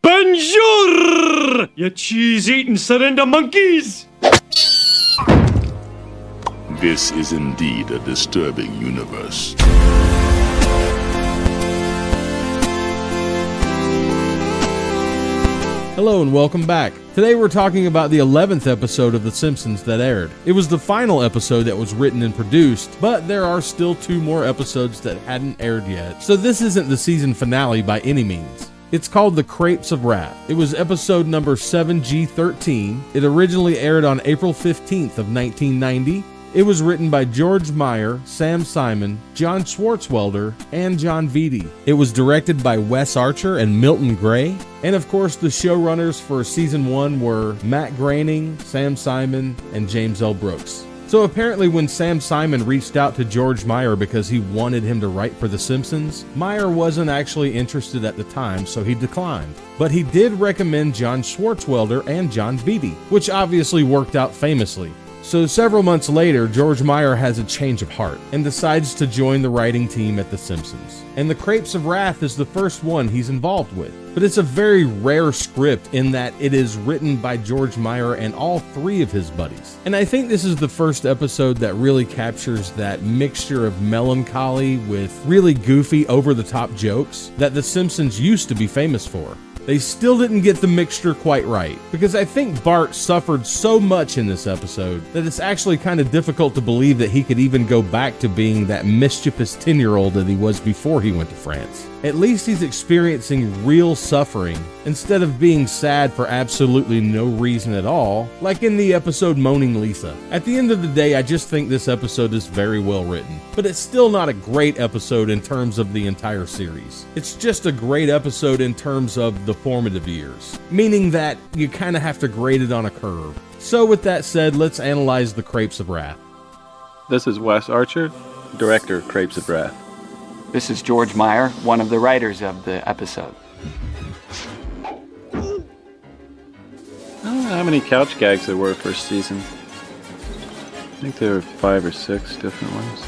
Bonjour, you cheese-eating surrender monkeys! This is indeed a disturbing universe. Hello and welcome back. Today we're talking about the 11th episode of The Simpsons that aired. It was the final episode that was written and produced, but there are still 2 more episodes that hadn't aired yet, so this isn't the season finale by any means. It's called The Crepes of Wrath. It was episode number 7G13. It originally aired on April 15th of 1990. It was written by George Meyer, Sam Simon, John Swartzwelder, and John Vitti. It was directed by Wes Archer and Milton Gray. And of course, the showrunners for season 1 were Matt Groening, Sam Simon, and James L. Brooks. So apparently when Sam Simon reached out to George Meyer because he wanted him to write for The Simpsons, Meyer wasn't actually interested at the time, so he declined. But he did recommend John Swartzwelder and John Vitti, which obviously worked out famously. So several months later, George Meyer has a change of heart and decides to join the writing team at The Simpsons. And The Crepes of Wrath is the first one he's involved with. But it's a very rare script in that it is written by George Meyer and all 3 of his buddies. And I think this is the first episode that really captures that mixture of melancholy with really goofy, over-the-top jokes that The Simpsons used to be famous for. They still didn't get the mixture quite right, because I think Bart suffered so much in this episode that it's actually kind of difficult to believe that he could even go back to being that mischievous 10-year-old that he was before he went to France. At least he's experiencing real suffering, instead of being sad for absolutely no reason at all, like in the episode Moaning Lisa. At the end of the day, I just think this episode is very well written, but it's still not a great episode in terms of the entire series. It's just a great episode in terms of the formative years, meaning that you kind of have to grade it on a curve. So with that said, let's analyze The Crepes of Wrath. This is Wes Archer, director of Crepes of Wrath. This is George Meyer, one of the writers of the episode. I don't know how many couch gags there were first season. I think there were 5 or 6 different ones.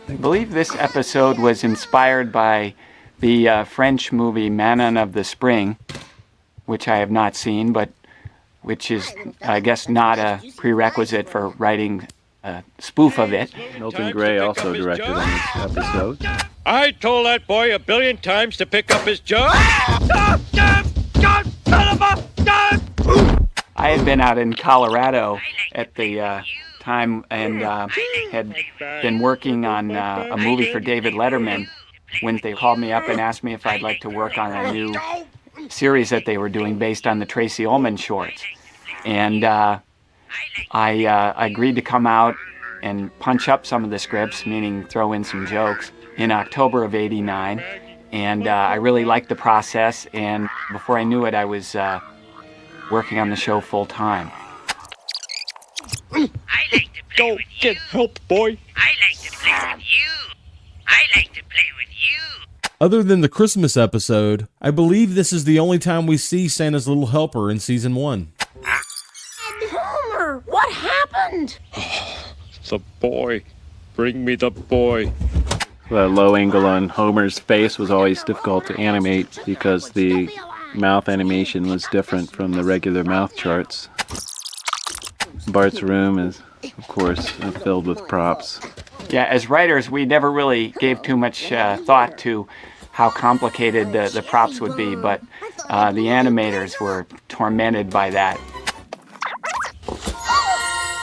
I believe this episode was inspired by the French movie Manon of the Spring, which I have not seen, but which is, I guess, not a prerequisite for writing a spoof of it. Milton Gray also directed on this episode. I told that boy 1 billion times to pick up his job. I had been out in Colorado at the time and had been working on a movie for David Letterman when they called me up and asked me if I'd like to work on a new series that they were doing based on the Tracy Ullman shorts. And I agreed to come out and punch up some of the scripts, meaning throw in some jokes, in October of '89. And I really liked the process, and before I knew it, I was working on the show full time. I like to play Go with you. get help, boy. I like to play with you. I like to play with you. Other than the Christmas episode, I believe this is the only time we see Santa's Little Helper in season 1. Homer, what happened? The boy. Bring me the boy. The low angle on Homer's face was always difficult to animate because the mouth animation was different from the regular mouth charts. Bart's room is, of course, filled with props. Yeah, as writers, we never really gave too much thought to how complicated the props would be, but the animators were tormented by that.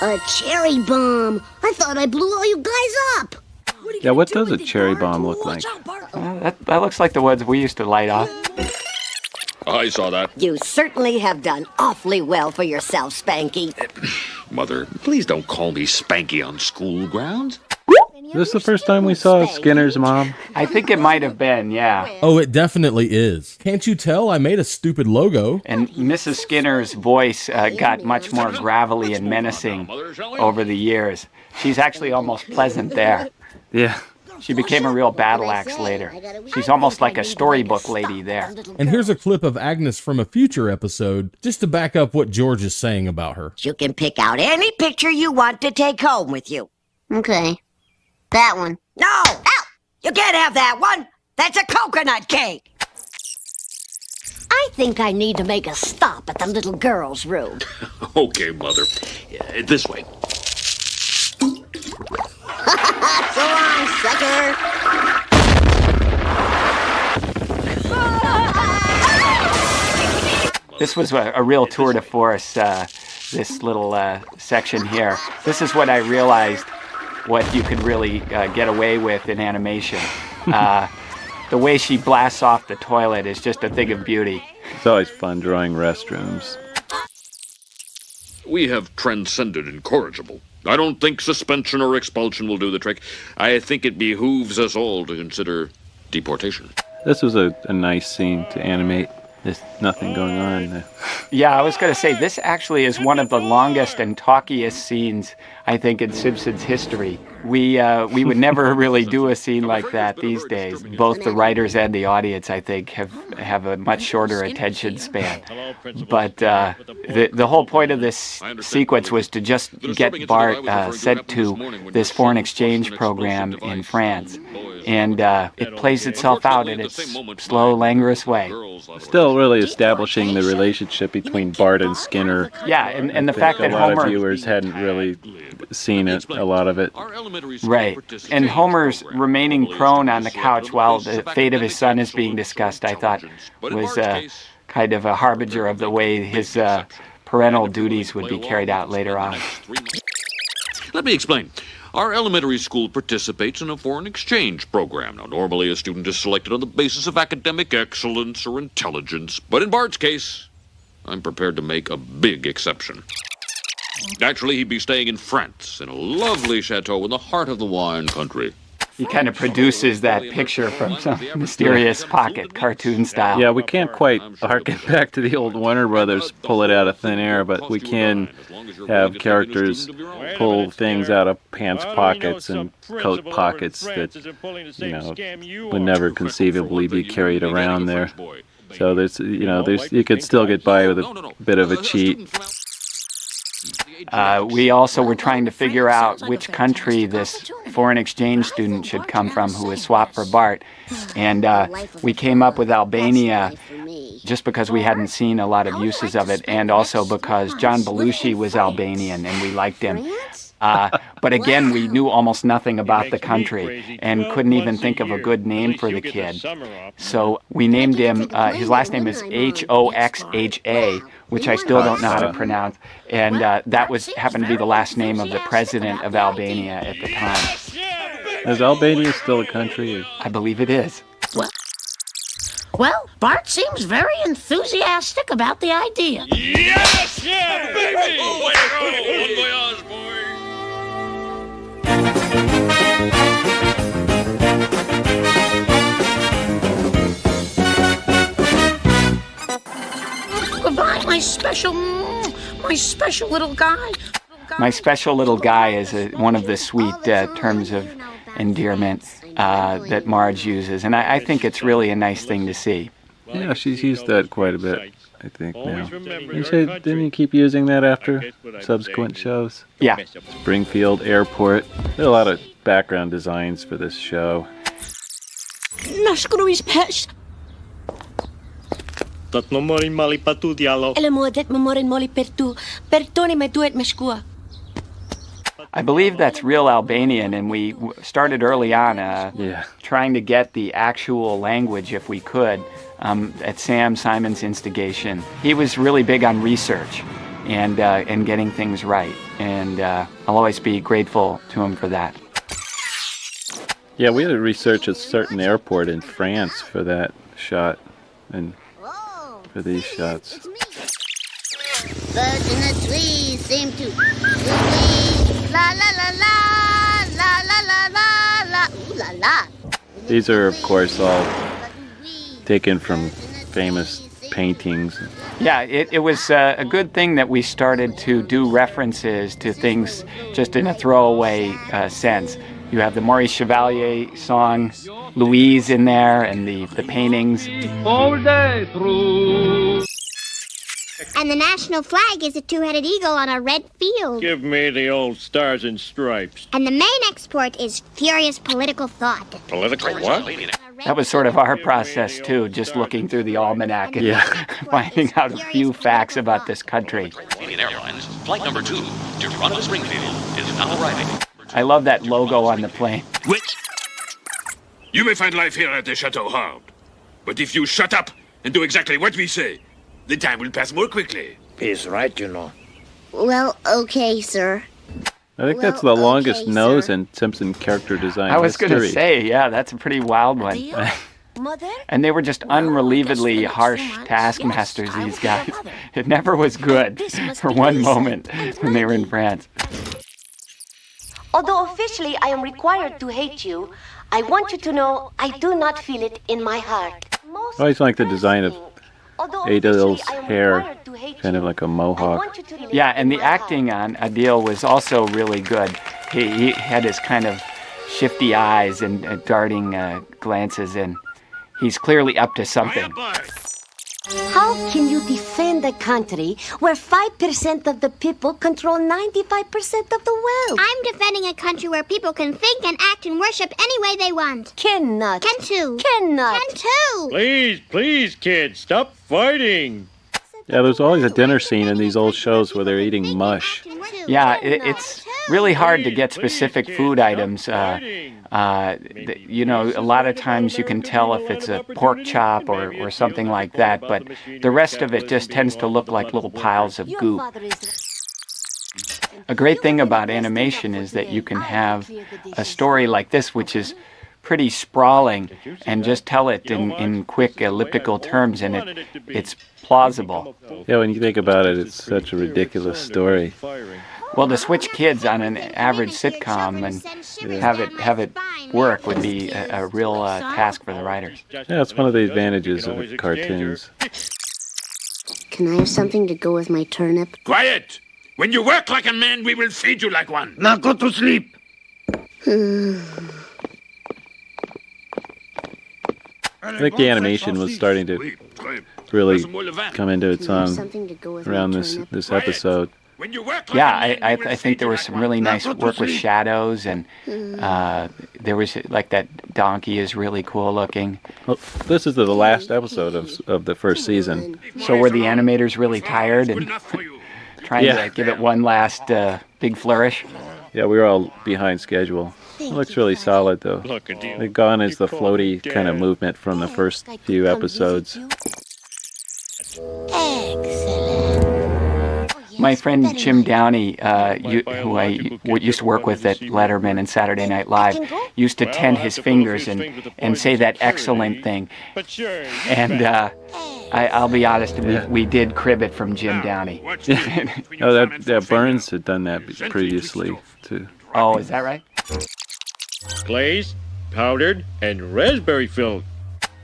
A cherry bomb. I thought I blew all you guys up. Yeah, what does a cherry bomb look like? That looks like the ones we used to light off. I saw that. You certainly have done awfully well for yourself, Spanky. Mother, please don't call me Spanky on school grounds. Is this the first time we saw Skinner's mom? I think it might have been, yeah. Oh, it definitely is. Can't you tell I made a stupid logo? And Mrs. Skinner's voice got much more gravelly and menacing over the years. She's actually almost pleasant there. Yeah. She became a real battle axe later. She's almost like a storybook lady there. And here's a clip of Agnes from a future episode, just to back up what George is saying about her. You can pick out any picture you want to take home with you. Okay. That one. No! You can't have that one! That's a coconut cake. I think I need to make a stop at the little girl's room. Okay, Mother. This way. So long, sucker. This was a real tour de force, this little section here. This is what I realized what you could really get away with in animation. The way she blasts off the toilet is just a thing of beauty. It's always fun drawing restrooms. We have transcended incorrigible. I don't think suspension or expulsion will do the trick. I think it behooves us all to consider deportation. This was a nice scene to animate. There's nothing going on. Yeah, I was going to say, this actually is one of the longest and talkiest scenes, I think, in Simpsons history. We would never really do a scene like that these days. Both the writers and the audience, I think, have a much shorter attention span. But the whole point of this sequence was to just get Bart sent to this foreign exchange program in France. And it plays itself out in its slow, languorous way. Still really establishing the relationship between Bart and Skinner. Yeah, and the fact that a lot Homer... of viewers hadn't really seen it, a lot of it. Right. And Homer's remaining prone on the couch while the fate of his son is being discussed, I thought, was kind of a harbinger of the way his parental duties would be carried out later on. Let me explain. Our elementary school participates in a foreign exchange program. Now, normally a student is selected on the basis of academic excellence or intelligence, but in Bart's case, I'm prepared to make a big exception. Naturally, he'd be staying in France, in a lovely chateau in the heart of the wine country. He kind of produces that picture from some mysterious pocket, cartoon style. Yeah, we can't quite harken back to the old Warner Brothers pull it out of thin air, but we can have characters pull things out of pants pockets and coat pockets that, would never conceivably be carried around there. So you could still get by with a bit of a cheat. We also were trying to figure out which country this foreign exchange student should come from who was swapped for Bart. And we came up with Albania just because we hadn't seen a lot of uses of it, and also because John Belushi was Albanian and we liked him. But again, we knew almost nothing about the country and couldn't even think of a good name for the kid. So we named him, his last name is Hoxha, which I still don't know how to pronounce. And that happened to be the last name of the president of Albania at the time. Is Albania still a country? I believe it is. Well, Bart seems very enthusiastic about the idea. Yes! Yeah, baby! Oh, way to go! Bon voyage, boy! Goodbye, my special little guy. My special little guy is one of the sweet terms of endearment that Marge uses, and I think it's really a nice thing to see. Yeah, she's used that quite a bit, I think, now. Didn't you keep using that after subsequent shows? Yeah. Springfield Airport. There are a lot of background designs for this show. Nascru is pest. Dat memorin mali patu dialo. Elemo det memorin moli pertu. Pertoni me duet meskua. I believe that's real Albanian, and we started early on trying to get the actual language, if we could, at Sam Simon's instigation. He was really big on research and getting things right, and I'll always be grateful to him for that. Yeah, we had to research a certain airport in France for that shot and for these shots. Birds in the trees seem to la la la la la la la la la ooh la la. These are, of course, all taken from famous paintings. Yeah, it was a good thing that we started to do references to things just in a throwaway sense. You have the Maurice Chevalier song, Louise in there, and the paintings. All day through. And the national flag is a two-headed eagle on a red field. Give me the old stars and stripes. And the main export is furious political thought. Political what? That was sort of our process, too, just looking through the almanac and finding out a few facts about this country. Canadian Airlines, flight number 2 to Toronto Springfield is now arriving. I love that logo on the plane. Wait. You may find life here at the Chateau hard. But if you shut up and do exactly what we say, the time will pass more quickly. He's right, you know. Well, okay, sir. I think that's the longest nose in Simpson character design I was going to history. say, yeah, that's a pretty wild one. And they were just unbelievably harsh taskmasters, these guys. It never was good for one moment when they were in France. Although officially I am required to hate you, I want you to know I do not feel it in my heart. I always like the design of Adil's hair, kind of like a mohawk. Yeah, and the acting on Adil was also really good. He had his kind of shifty eyes and darting glances, and he's clearly up to something. How can you defend a country where 5% of the people control 95% of the wealth? I'm defending a country where people can think and act and worship any way they want. Cannot. Can too. Cannot. Can too. Please, kids, stop fighting. Yeah, there's always a dinner scene in these old shows where they're eating mush. Yeah, it's really hard to get specific food items. You know, a lot of times you can tell if it's a pork chop or something like that, but the rest of it just tends to look like little piles of goop. A great thing about animation is that you can have a story like this, which is pretty sprawling, and just tell it in quick elliptical terms, and it's plausible. Yeah, when you think about it, it's such a ridiculous story. Well, to switch kids on an average sitcom and have it work would be a real task for the writers. Yeah, it's one of the advantages of cartoons. Can I have something to go with my turnip? Quiet! When you work like a man, we will feed you like one. Now go to sleep. I think the animation was starting to really come into its own Something to go with around my this turnip. episode. When you work like Yeah, a man, I we will think feed there you was like some one. really Now nice go to work with sleep. shadows, and there was like that donkey is really cool looking. Well, this is the last episode of the first season. So were the animators really tired Good and enough for you. trying to give it one last big flourish? Yeah, we were all behind schedule. It looks really solid, though. Look at you. The gone is the floaty kind of movement from the first few episodes. My friend Jim Downey, who I used to work with at Letterman and Saturday Night Live, used to tend his fingers and say that excellent thing. But sure. And I'll be honest, we did crib it from Jim Downey. Watch me. Between Oh, your thumb and that forefinger. Burns had done that previously, too. Oh, is that right? Glazed, powdered, and raspberry filled.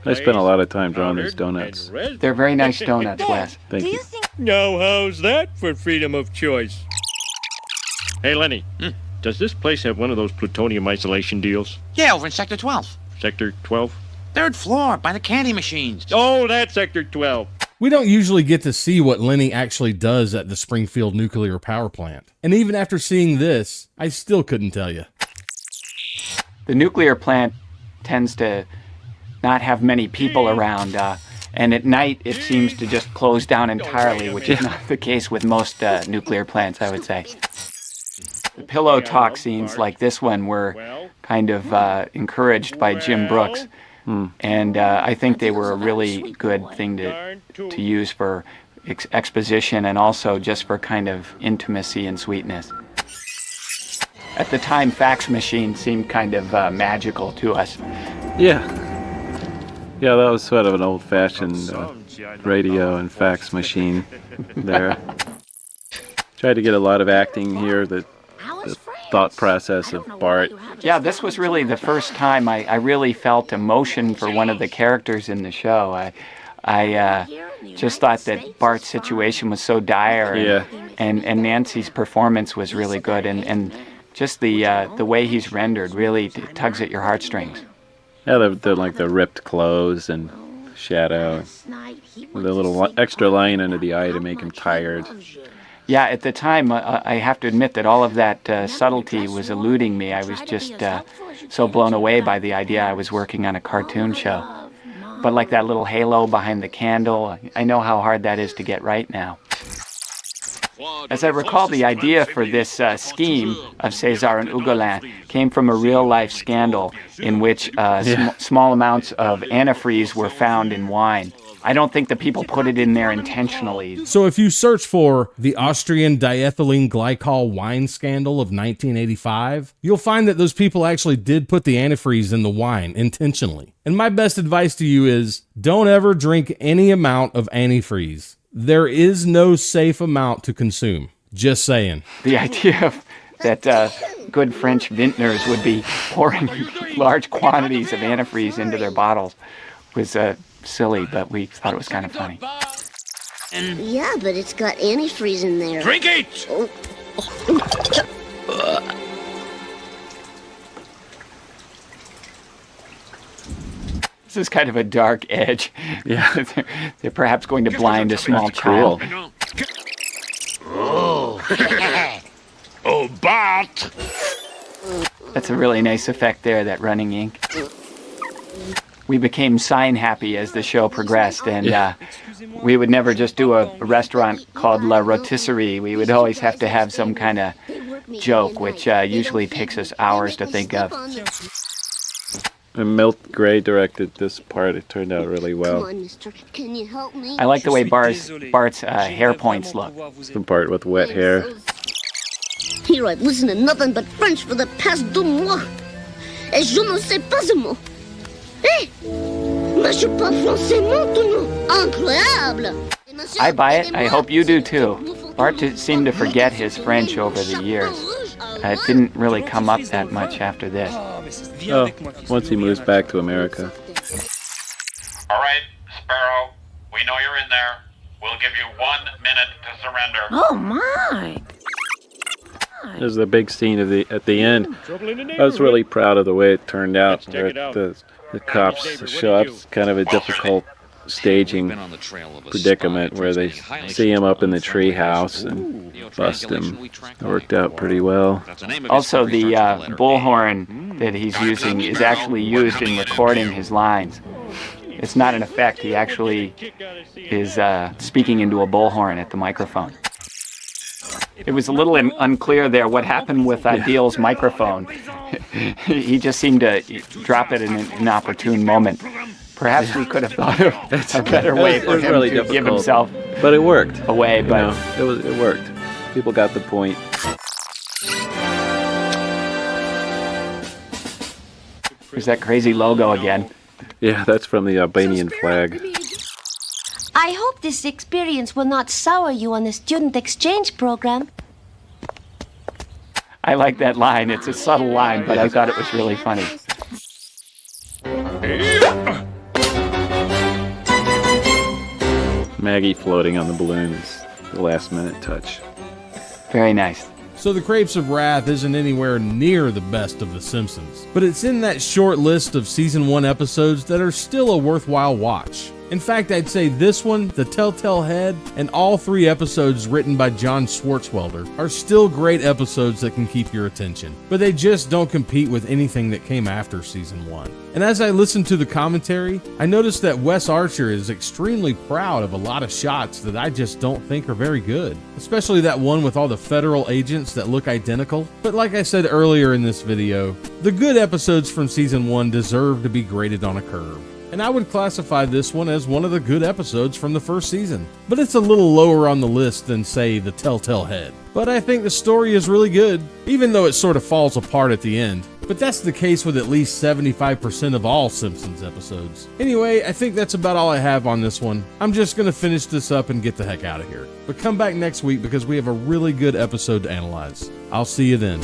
I spent a lot of time drawing these donuts. They're very nice donuts, Wes. Thank you. Now, how's that for freedom of choice? Hey, Lenny, does this place have one of those plutonium isolation deals? Yeah, over in Sector 12. Sector 12? Third floor, by the candy machines. Oh, that's Sector 12. We don't usually get to see what Lenny actually does at the Springfield nuclear power plant. And even after seeing this, I still couldn't tell you. The nuclear plant tends to not have many people around, and at night it seems to just close down entirely, which is not the case with most nuclear plants, I would say. The pillow talk scenes like this one were kind of encouraged by Jim Brooks, and I think they were a really good thing to use for exposition and also just for kind of intimacy and sweetness. At the time, fax machines seemed kind of magical to us. Yeah, that was sort of an old-fashioned radio and fax machine there. Tried to get a lot of acting here, the thought process of Bart. Yeah, this was really the first time I really felt emotion for one of the characters in the show. I just thought that Bart's situation was so dire, and Nancy's performance was really good, and just the way he's rendered really tugs at your heartstrings. Yeah, they're like the ripped clothes and shadow. With a little extra line under the eye to make him tired. Yeah, at the time, I have to admit that all of that subtlety was eluding me. I was just so blown away by the idea I was working on a cartoon show. But like that little halo behind the candle, I know how hard that is to get right now. As I recall, the idea for this scheme of César and Ugolin came from a real-life scandal in which small amounts of antifreeze were found in wine. I don't think the people put it in there intentionally. So if you search for the Austrian diethylene glycol wine scandal of 1985, you'll find that those people actually did put the antifreeze in the wine intentionally. And my best advice to you is don't ever drink any amount of antifreeze. There is no safe amount to consume. Just saying. The idea that good French vintners would be pouring large quantities of antifreeze into their bottles was silly, but we thought it was kind of funny. Yeah, but it's got antifreeze in there. Drink it! Oh. This is kind of a dark edge. Yeah. They're perhaps going to blind a small child. Oh. Oh, Bart! That's a really nice effect there, that running ink. We became sign happy as the show progressed, and we would never just do a restaurant called La Rotisserie. We would always have to have some kind of joke, which usually takes us hours to think of. And Milt Gray directed this part. It turned out really well. Come on, mister. Can you help me? I like the way Bart's hair points look. The part with wet hair. Here I've listened to nothing but French for the past 2 mois. Et je ne sais pas un mot. Eh? Mais je parle français maintenant. Incroyable! I buy it. I hope you do too. Bart seemed to forget his French over the years. It didn't really come up that much after this. Oh, once he moves back to America. All right, Sparrow, we know you're in there. We'll give you 1 minute to surrender. Oh, my. There's the big scene at the end. I was really proud of the way it turned out. The cops show up. It's kind of a difficult staging predicament where they see him up in the tree house and bust him. It worked out pretty well. Also, the bullhorn that he's using is actually used in recording his lines. It's not an effect. He actually is speaking into a bullhorn at the microphone. It was a little unclear there what happened with Deal's microphone. He just seemed to drop it in an inopportune moment. Perhaps we could have thought of a better way for him to give himself but it worked away. But it worked. People got the point. There's that crazy logo again. Yeah, that's from the Albanian flag. I hope this experience will not sour you on the student exchange program. I like that line. It's a subtle line, but I thought it was really funny. Maggie floating on the balloons. The last minute touch. Very nice. So the Crepes of Wrath isn't anywhere near the best of The Simpsons, but it's in that short list of season 1 episodes that are still a worthwhile watch. In fact, I'd say this one, The Telltale Head, and all 3 episodes written by John Swartzwelder are still great episodes that can keep your attention, but they just don't compete with anything that came after season 1. And as I listened to the commentary, I noticed that Wes Archer is extremely proud of a lot of shots that I just don't think are very good, especially that one with all the federal agents that look identical. But like I said earlier in this video, the good episodes from season 1 deserve to be graded on a curve. And I would classify this one as one of the good episodes from the first season. But it's a little lower on the list than, say, The Telltale Head. But I think the story is really good, even though it sort of falls apart at the end. But that's the case with at least 75% of all Simpsons episodes. Anyway, I think that's about all I have on this one. I'm just going to finish this up and get the heck out of here. But come back next week because we have a really good episode to analyze. I'll see you then.